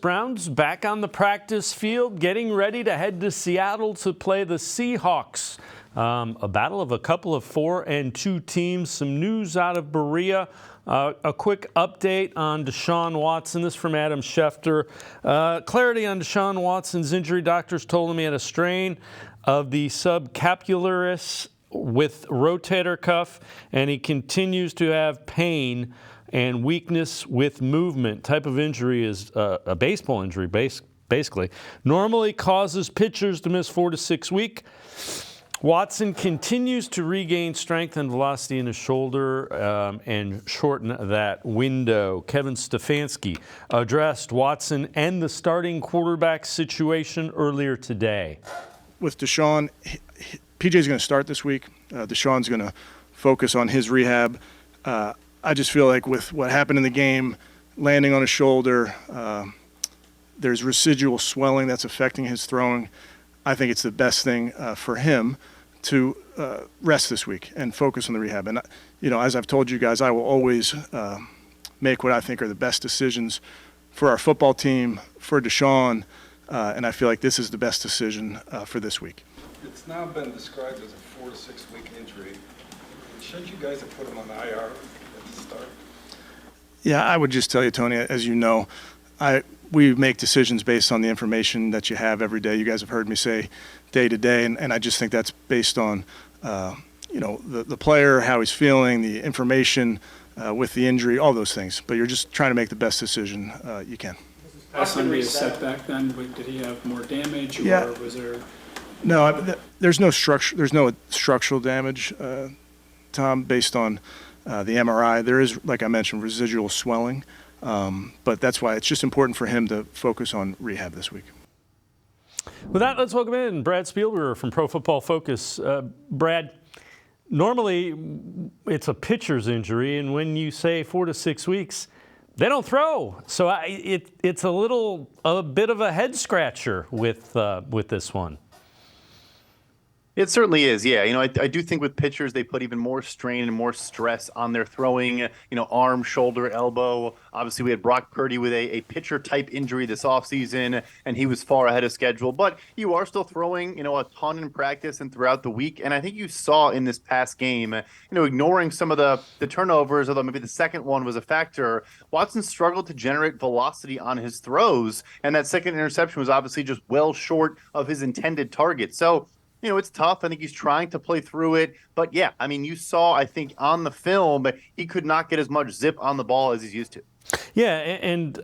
Browns back on the practice field, getting ready to head to Seattle to play the Seahawks. A battle of a couple of 4-2 teams. Some news out of Berea. A quick update on Deshaun Watson. This from Adam Schefter. Clarity on Deshaun Watson's injury. Doctors told him he had a strain of the subscapularis with rotator cuff, and he continues to have pain and weakness with movement. Type of injury is a baseball injury, basically. Normally causes pitchers to miss 4 to 6 weeks. Watson continues to regain strength and velocity in his shoulder and shorten that window. Kevin Stefanski addressed Watson and the starting quarterback situation earlier today. With Deshaun, PJ's going to start this week. Deshaun's going to focus on his rehab. I just feel like with what happened in the game, landing on his shoulder, there's residual swelling that's affecting his throwing. I think it's the best thing for him to rest this week and focus on the rehab. And, as I've told you guys, I will always make what I think are the best decisions for our football team, for Deshaun, and I feel like this is the best decision for this week. It's now been described as a 4 to 6 week injury. Should you guys have put him on the IR at the start? Yeah, I would just tell you, Tony, as you know, we make decisions based on the information that you have every day. You guys have heard me say day to day, and I just think that's based on, the player, how he's feeling, the information with the injury, all those things. But you're just trying to make the best decision you can. Was Sunday a setback then? Did he have more damage, or was there? No, there's no structure. There's no structural damage, Tom, based on the MRI. There is, like I mentioned, residual swelling. But that's why it's just important for him to focus on rehab this week. With that, let's welcome in Brad Spielberger from Pro Football Focus. Brad, normally it's a pitcher's injury, and when you say 4 to 6 weeks, they don't throw. So it's a bit of a head scratcher with this one. It certainly is, yeah. I do think with pitchers, they put even more strain and more stress on their throwing, arm, shoulder, elbow. Obviously, we had Brock Purdy with a pitcher-type injury this offseason, and he was far ahead of schedule. But you are still throwing, a ton in practice and throughout the week. And I think you saw in this past game, ignoring some of the turnovers, although maybe the second one was a factor, Watson struggled to generate velocity on his throws. And that second interception was obviously just well short of his intended target. So, it's tough. I think he's trying to play through it. But, yeah, you saw, I think, on the film, he could not get as much zip on the ball as he's used to. Yeah, and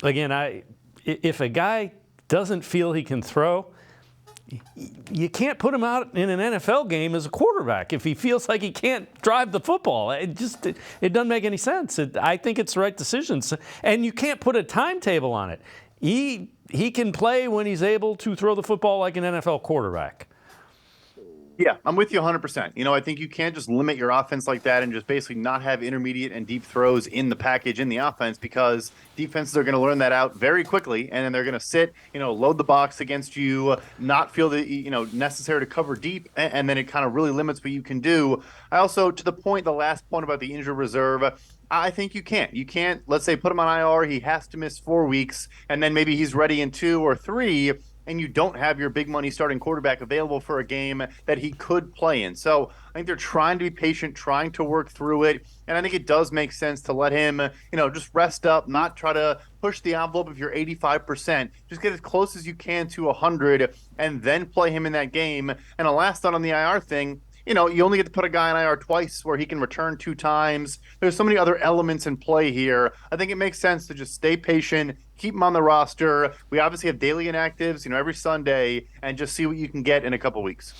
again, if a guy doesn't feel he can throw, you can't put him out in an NFL game as a quarterback if he feels like he can't drive the football. It doesn't make any sense. I think it's the right decision. And you can't put a timetable on it. He can play when he's able to throw the football like an NFL quarterback. Yeah, I'm with you 100%. I think you can't just limit your offense like that and just basically not have intermediate and deep throws in the package in the offense, because defenses are going to learn that out very quickly, and then they're going to sit, load the box against you, not feel the, necessary to cover deep, and then it kind of really limits what you can do. I also, to the last point about the injured reserve, I think you can't. You can't, let's say, put him on IR, he has to miss 4 weeks, and then maybe he's ready in 2 or 3, and you don't have your big money starting quarterback available for a game that he could play in. So I think they're trying to be patient, trying to work through it, and I think it does make sense to let him, just rest up, not try to push the envelope if you're 85%. Just get as close as you can to 100, and then play him in that game. And a last thought on the IR thing, you only get to put a guy on IR twice where he can return 2 times. There's so many other elements in play here. I think it makes sense to just stay patient, keep him on the roster. We obviously have daily inactives, every Sunday, and just see what you can get in a couple weeks.